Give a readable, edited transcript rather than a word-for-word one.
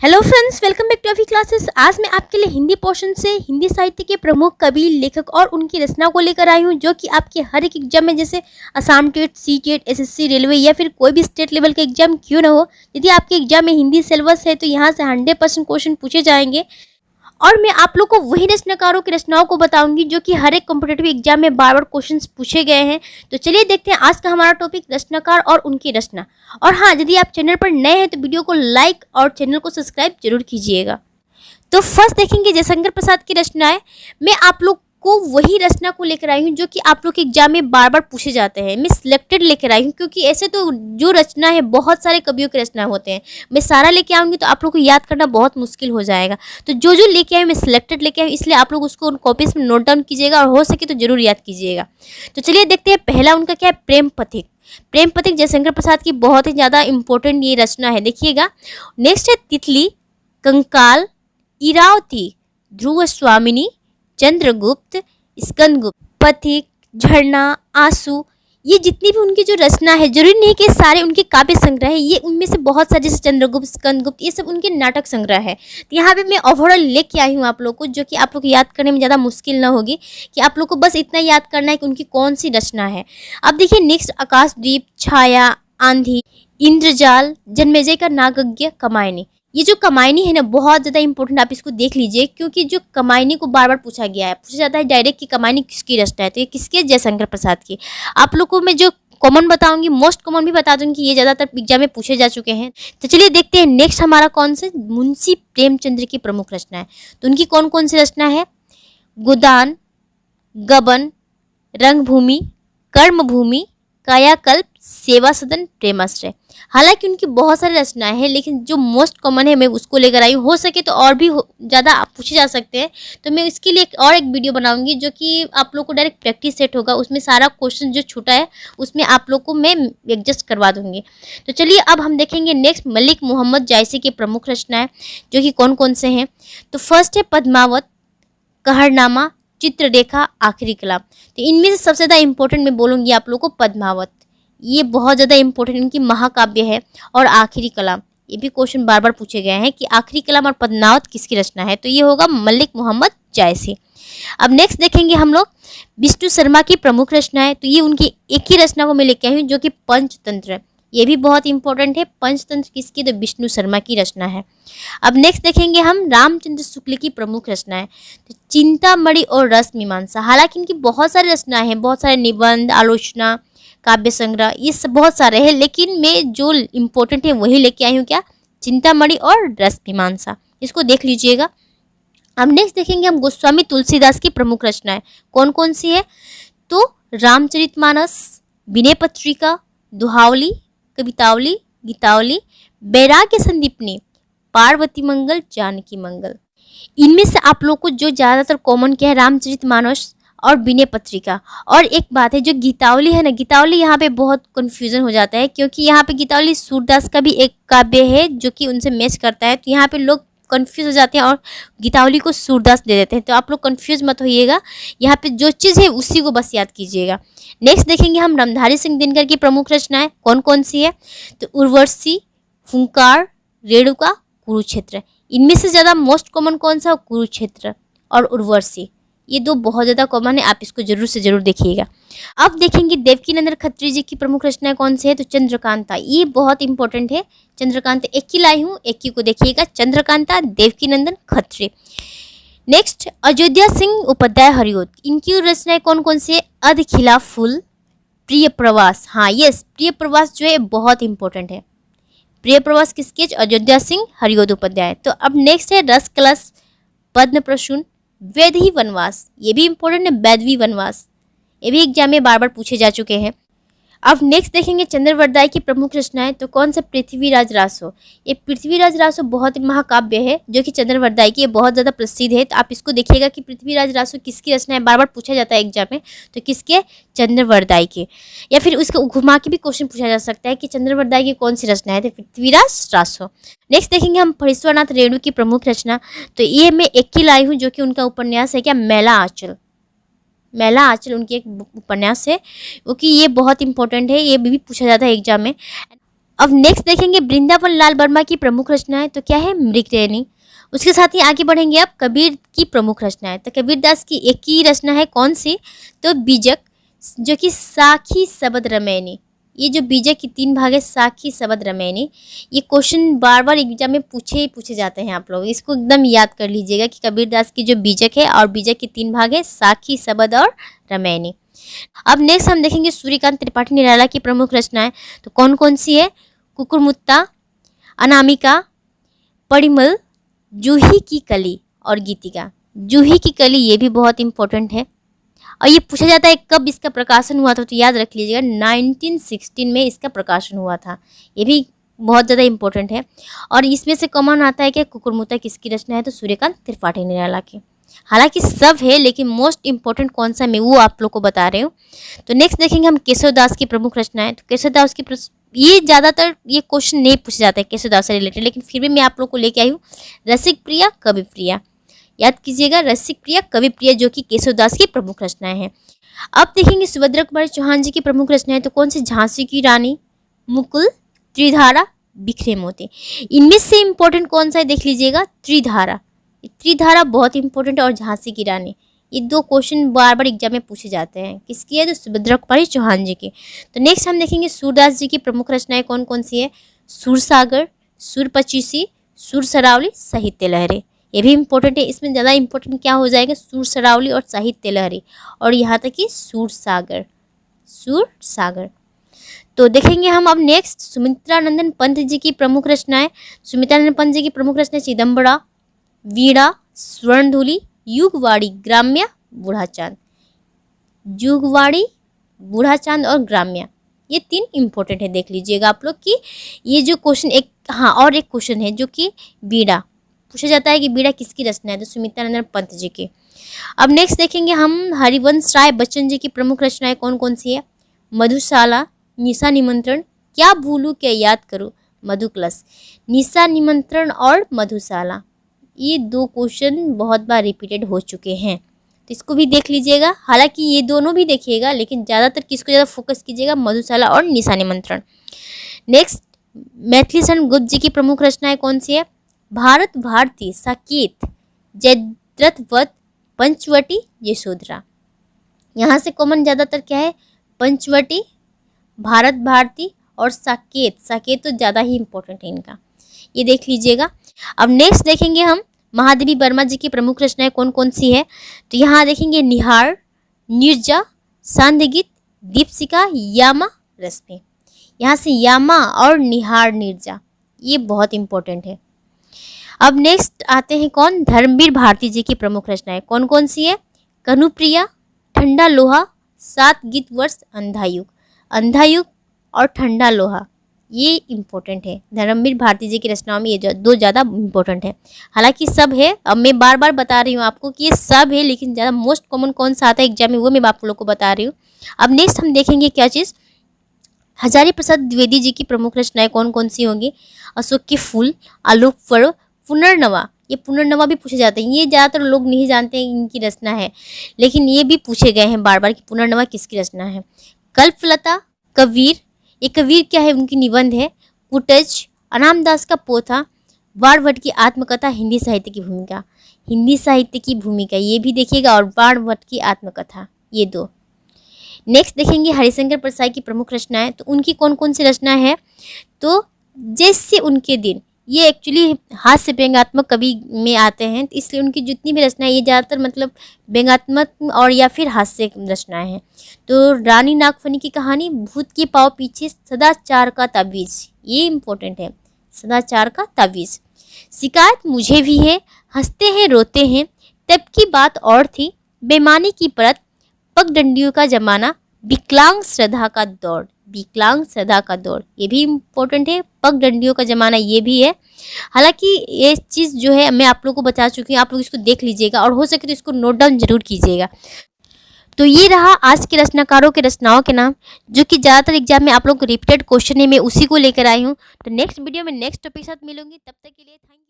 Hello friends, welcome back to Abhi classes. आज मैं आपके लिए हिंदी पोर्शन से हिंदी साहित्य के प्रमुख कवि, लेखक और उनकी रचना को लेकर आई हूँ, जो कि आपके हर एक एग्जाम में, जैसे Assam TET, CTET, SSC, railway या फिर कोई भी स्टेट लेवल का एग्जाम क्यों ना हो, यदि आपके एग्जाम में हिंदी सिलेबस है तो यहाँ से 100% क्वेश्चन पूछे जाएंगे। और मैं आप लोग को वही रचनाकारों की रचनाओं को बताऊंगी जो कि हर एक कॉम्पिटेटिव एग्जाम में बार बार क्वेश्चंस पूछे गए हैं। तो चलिए देखते हैं आज का हमारा टॉपिक, रचनाकार और उनकी रचना। और हाँ, यदि आप चैनल पर नए हैं तो वीडियो को लाइक और चैनल को सब्सक्राइब जरूर कीजिएगा। तो फर्स्ट देखेंगे जयशंकर प्रसाद की रचनाएं। मैं आप लोग को वही रचना को लेकर आई हूँ जो कि आप लोग के एग्जाम में बार बार पूछे जाते हैं। मैं सिलेक्टेड लेकर आई हूँ क्योंकि ऐसे तो जो रचना है बहुत सारे कवियों के रचना होते हैं। मैं सारा लेके आऊँगी तो आप लोग को याद करना बहुत मुश्किल हो जाएगा। तो जो जो लेके आई मैं सिलेक्टेड लेके आई, इसलिए आप लोग उसको उन कॉपीज में नोट डाउन कीजिएगा और हो सके तो जरूर याद कीजिएगा। तो चलिए देखते हैं, पहला उनका क्या है, प्रेम पथिक। प्रेम पथिक जयशंकर प्रसाद की बहुत ही ज़्यादा इंपॉर्टेंट ये रचना है, देखिएगा। नेक्स्ट है तितली, कंकाल, इरावती, ध्रुव स्वामिनी, चंद्रगुप्त, स्कंदगुप्त, पथिक, झरना, आंसू। ये जितनी भी उनकी जो रचना है, जरूरी नहीं कि सारे उनके काव्य संग्रह है, ये उनमें से बहुत सारे, जैसे चंद्रगुप्त, स्कंदगुप्त, ये सब उनके नाटक संग्रह है। तो यहाँ पे मैं ओवरऑल लेके आई हूँ आप लोग को, जो कि आप लोग को याद करने में ज़्यादा मुश्किल ना होगी, कि आप लोग को बस इतना याद करना है कि उनकी कौन सी रचना है। अब देखिए नेक्स्ट, आकाशद्वीप, छाया, आंधी, इंद्रजाल, जन्मेजय का नागयज्ञ, कमायनी। ये जो कमायनी है ना, बहुत ज़्यादा इंपॉर्टेंट, आप इसको देख लीजिए, क्योंकि जो कमायनी को बार बार पूछा गया है, पूछा जाता है डायरेक्ट कि कमायनी किसकी रचना है, तो ये किसके, जयशंकर प्रसाद की। आप लोग को मैं जो कॉमन बताऊंगी, मोस्ट कॉमन भी बता दूंगी, ये ज़्यादातर एग्जाम में पूछे जा चुके हैं। तो चलिए देखते हैं नेक्स्ट हमारा कौन से, मुंशी प्रेमचंद्र की प्रमुख रचना है। तो उनकी कौन कौन सी रचना है, गोदान, गबन, रंगभूमि, कर्मभूमि, कायाकल्प, सेवा सदन, प्रेमाश्रय। हालांकि उनकी बहुत सारी रचनाएं हैं, लेकिन जो मोस्ट कॉमन है मैं उसको लेकर आई हूँ। हो सके तो और भी ज़्यादा पूछे जा सकते हैं, तो मैं इसके लिए एक वीडियो बनाऊंगी, जो कि आप लोग को डायरेक्ट प्रैक्टिस सेट होगा, उसमें सारा क्वेश्चन जो छूटा है उसमें आप लोग को मैं एडजस्ट करवा दूंगी। तो चलिए अब हम देखेंगे नेक्स्ट, मलिक मोहम्मद जायसी की प्रमुख रचनाएं, जो कि कौन कौन से हैं। तो फर्स्ट है पद्मावत, कहरनामा, चित्ररेखा, आखिरी कलाम। तो इनमें से सबसे ज़्यादा इंपॉर्टेंट मैं बोलूँगी आप लोग को पद्मावत। ये बहुत ज़्यादा इंपॉर्टेंट इनकी महाकाव्य है। और आखिरी कलाम, ये भी क्वेश्चन बार बार पूछे गए हैं कि आखिरी कलाम और पद्मावत किसकी रचना है, तो ये होगा मलिक मोहम्मद जायसी। अब नेक्स्ट देखेंगे हम लोग विष्णु शर्मा की प्रमुख रचना है। तो ये उनकी एक ही रचना को मैं लेके आई हूँ, जो कि पंचतंत्र। ये भी बहुत इंपॉर्टेंट है। पंचतंत्र किसकी, तो विष्णु शर्मा की रचना है। अब नेक्स्ट देखेंगे हम रामचंद्र शुक्ल की प्रमुख रचना है। तो चिंतामणि और रस मीमांसा। हालांकि इनकी बहुत सारी रचनाएं हैं, बहुत सारे निबंध, आलोचना, काव्य संग्रह, ये सब बहुत सारे हैं, लेकिन मैं जो इम्पोर्टेंट है वही लेके आई हूँ, क्या, चिंतामणि और रस मीमांसा। इसको देख लीजिएगा। अब नेक्स्ट देखेंगे हम गोस्वामी तुलसीदास की प्रमुख रचनाएं, कौन कौन सी है। तो रामचरितमानस, विनय पत्रिका, दुहावली, कवितावली, गीतावली, वैराग्य संदीपनी, पार्वती मंगल, जानकी मंगल। इनमें से आप लोग को जो ज़्यादातर कॉमन क्या है, रामचरितमानस और विनय पत्रिका। और एक बात है, जो गीतावली है ना, गीतावली यहाँ पे बहुत कंफ्यूजन हो जाता है, क्योंकि यहाँ पे गीतावली सूरदास का भी एक काव्य है जो कि उनसे मैच करता है, तो यहाँ पे लोग कंफ्यूज हो जाते हैं और गीतावली को सूरदास दे देते हैं। तो आप लोग कंफ्यूज मत होइएगा, यहाँ पे जो चीज़ है उसी को बस याद कीजिएगा। नेक्स्ट देखेंगे हम रामधारी सिंह दिनकर की प्रमुख रचनाएं, कौन कौन सी है। तो उर्वशी, हुंकार, रेणुका, कुरुक्षेत्र। इनमें से ज़्यादा मोस्ट कॉमन कौन सा, कुरुक्षेत्र और उर्वशी। ये दो बहुत ज़्यादा कॉमन है, आप इसको जरूर से जरूर देखिएगा। अब देखेंगे देवकीनंदन खत्री जी की प्रमुख रचनाएं कौन सी है। तो चंद्रकांता, ये बहुत इंपॉर्टेंट है। चंद्रकांता एक ही लाई हूँ, एक ही को देखिएगा, चंद्रकांता, देवकीनंदन खत्री। नेक्स्ट अयोध्या सिंह उपाध्याय हरिओद, इनकी रचनाएं कौन कौन सी है। अध खिला फूल, प्रिय प्रवास। हाँ यस, प्रिय प्रवास जो है बहुत इंपॉर्टेंट है। प्रिय प्रवास किसके, अयोध्या सिंह हरिओद उपाध्याय। तो अब नेक्स्ट है रस कलश, पद्म प्रसून, वैदेही वनवास। ये भी इंपॉर्टेंट है, वैदवी वनवास। ये भी एग्जाम में बार बार पूछे जा चुके हैं। अब नेक्स्ट देखेंगे चंद्रवरदाई की प्रमुख रचनाएं। तो कौन सा, पृथ्वीराज रासो। ये पृथ्वीराज रासो बहुत ही महाकाव्य है, जो कि चंद्रवरदाई की बहुत ज़्यादा प्रसिद्ध है। तो आप इसको देखिएगा कि पृथ्वीराज रासो किसकी रचना है, बार बार पूछा जाता है एग्जाम में, तो किसके, चंद्रवरदाई के। या फिर उसको घुमा के भी क्वेश्चन पूछा जा सकता है कि चंद्रवरदाई की कौन सी रचना है, तो पृथ्वीराज रासो। नेक्स्ट देखेंगे हम फणीश्वरनाथ रेणु की प्रमुख रचना। तो ये मैं एक ही लाई हूँ, जो कि उनका उपन्यास है, क्या, मैला आंचल। मैला आंचल उनकी एक उपन्यास है, क्योंकि ये बहुत इंपॉर्टेंट है, ये भी पूछा जाता है एग्जाम में। अब नेक्स्ट देखेंगे वृंदावन लाल वर्मा की प्रमुख रचनाएं, तो क्या है मृगनयनी। उसके साथ ही आगे बढ़ेंगे अब कबीर की प्रमुख रचनाएं, तो कबीरदास की एक ही रचना है कौन सी, तो बीजक, जो कि साखी शबद रमैनी। ये जो बीजक की 3 भाग है, साखी शबद रमैनी, ये क्वेश्चन बार बार एग्जाम में पूछे जाते हैं। आप लोग इसको एकदम याद कर लीजिएगा कि कबीरदास की जो बीजक है और बीजक की 3 भाग है, साखी शबद और रमैनी। अब नेक्स्ट हम देखेंगे सूर्यकांत त्रिपाठी निराला की प्रमुख रचनाएं, तो कौन कौन सी है, कुकुरमुत्ता, अनामिका, परिमल, जूही की कली और गीतिका। जूही की कली ये भी बहुत इंपॉर्टेंट है और ये पूछा जाता है कब इसका प्रकाशन हुआ था, तो याद रख लीजिएगा 1916 में इसका प्रकाशन हुआ था। ये भी बहुत ज़्यादा इंपॉर्टेंट है। और इसमें से कॉमन आता है कि कुकुरमुत्ता किसकी रचना है, तो सूर्यकांत त्रिपाठी निराला की। हालांकि सब है लेकिन मोस्ट इंपॉर्टेंट कौन सा मैं वो आप लोग को बता रही हूँ। तो नेक्स्ट देखेंगे हम केशवदास की प्रमुख रचनाएं, तो केशवदास की ये ज़्यादातर ये क्वेश्चन नहीं पूछे जाते हैं केशवदास से रिलेटेड, लेकिन फिर भी मैं आप लोग को लेके आई हूँ रसिक प्रिया कवि प्रिया। याद कीजिएगा रसिक प्रिया कवि प्रिया, जो कि केशवदास की प्रमुख रचनाएं हैं। अब देखेंगे सुभद्रा कुमारी चौहान जी की प्रमुख रचनाएं, तो कौन सी, झांसी की रानी, मुकुल, त्रिधारा, बिखरे मोती। इनमें से इंपॉर्टेंट कौन सा है देख लीजिएगा, त्रिधारा। त्रिधारा बहुत इंपॉर्टेंट है और झांसी की रानी, ये 2 क्वेश्चन बार बार एग्जाम में पूछे जाते हैं। किसकी है, तो सुभद्रा कुमारी चौहान जी की। तो नेक्स्ट हम देखेंगे सूरदास जी की प्रमुख रचनाएं कौन कौन सी है, सूरसागर, सूरपचीसी, सुर सरावली, साहित्य लहरी। ये भी इंपॉर्टेंट है। इसमें ज़्यादा इंपॉर्टेंट क्या हो जाएगा, सुर सरावली और साहित्य लहरी, और यहाँ तक कि सूरसागर, सूरसागर। तो देखेंगे हम अब नेक्स्ट सुमित्रानंदन पंत जी की प्रमुख रचनाएं। सुमित्रानंदन पंत जी की प्रमुख रचनाएं चिदम्बरा, वीणा, स्वर्णधूली, युगवाड़ी, ग्राम्य, बूढ़ा चांद। युगवाड़ी, बूढ़ा चांद और ग्राम्य, ये 3 इंपॉर्टेंट है। देख लीजिएगा आप लोग कि ये जो क्वेश्चन एक, हाँ और एक क्वेश्चन है जो कि बीड़ा पूछा जाता है कि बीड़ा किसकी रचना है, तो सुमित्रानंदन पंत जी की। अब नेक्स्ट देखेंगे हम हरिवंश राय बच्चन जी की प्रमुख रचनाएं कौन कौन सी है, मधुशाला, निशा निमंत्रण, क्या भूलूं क्या याद करूं, मधुकलश। निशा निमंत्रण और मधुशाला, ये 2 क्वेश्चन बहुत बार रिपीटेड हो चुके हैं, तो इसको भी देख लीजिएगा। हालांकि ये दोनों भी देखिएगा लेकिन ज़्यादातर किसको ज़्यादा फोकस कीजिएगा, मधुशाला और निशा निमंत्रण। नेक्स्ट मैथिली शरण गुप्त जी की प्रमुख रचनाएं कौन सी है, भारत भारती, साकेत, जयद्रथवत, पंचवटी, यशोधरा। यहाँ से कॉमन ज़्यादातर क्या है, पंचवटी, भारत भारती और साकेत। साकेत तो ज़्यादा ही इंपॉर्टेंट है इनका, ये देख लीजिएगा। अब नेक्स्ट देखेंगे हम महादेवी वर्मा जी की प्रमुख रचनाएं कौन कौन सी है, तो यहाँ देखेंगे निहार, नीरजा, सांध्यगीत, दीपशिखा, यामा, रश्मि। यहाँ से यामा और निहार, नीरजा, ये बहुत इंपॉर्टेंट है। अब नेक्स्ट आते हैं कौन, धर्मवीर भारती जी की प्रमुख रचनाएं कौन कौन सी है, कनुप्रिया, ठंडा लोहा, 7 गीत वर्ष, अंधायुग। अंधायुग और ठंडा लोहा ये इंपॉर्टेंट है। धर्मवीर भारती जी की रचनाओं में ये 2 ज़्यादा इंपॉर्टेंट है। हालांकि सब है, अब मैं बार बार बता रही हूँ आपको कि ये सब है, लेकिन ज़्यादा मोस्ट कॉमन कौन सा आता है एग्जाम में वो मैं आप लोग को बता रही हूँ। अब नेक्स्ट हम देखेंगे क्या चीज़, हजारी प्रसाद द्विवेदी जी की प्रमुख रचनाएं कौन कौन सी होंगी, अशोक के फूल, आलोक पर्व, पुनर्नवा। ये पुनर्नवा भी पूछे जाते हैं, ये ज़्यादातर लोग नहीं जानते हैं इनकी रचना है, लेकिन ये भी पूछे गए हैं बार बार कि पुनर्नवा किसकी रचना है। कल्पलता, कबीर, ये कबीर क्या है, उनकी निबंध है। कुटज, अनामदास का पोथा, बाणभट्ट की आत्मकथा, हिंदी साहित्य की भूमिका। हिंदी साहित्य की भूमिका ये भी देखिएगा, और बाणभट्ट की आत्मकथा, ये 2। नेक्स्ट देखेंगे हरिशंकर प्रसाद की प्रमुख रचनाएं, तो उनकी कौन कौन सी रचना है, तो जैसे उनके दिन, ये एक्चुअली हास्य व्यंग्यात्मक कवि में आते हैं, तो इसलिए उनकी जितनी भी रचनाएं ये ज़्यादातर मतलब व्यंग्यात्मक और या फिर हास्य रचनाएं हैं। तो रानी नागफनी की कहानी, भूत के पाँव पीछे, सदाचार का तावीज़, ये इंपॉर्टेंट है, सदाचार का तावीज़। शिकायत मुझे भी है, हंसते हैं रोते हैं, तब की बात और थी, बेमानी की परत, पगडंडियों का जमाना, विकलांग श्रद्धा का दौड़। विकलांग श्रद्धा का दौड़ ये भी इम्पोर्टेंट है, पगडंडियों का जमाना ये भी है। हालांकि ये चीज़ जो है मैं आप लोगों को बता चुकी हूँ, आप लोग इसको देख लीजिएगा और हो सके तो इसको नोट डाउन जरूर कीजिएगा। तो ये रहा आज के रचनाकारों के रचनाओं के नाम, जो कि ज़्यादातर एग्जाम में आप लोग को रिपीटेड क्वेश्चन है, मैं उसी को लेकर आई हूँ। तो नेक्स्ट वीडियो में नेक्स्ट टॉपिक के साथ मिलूंगी, तब तक के लिए थैंक यू।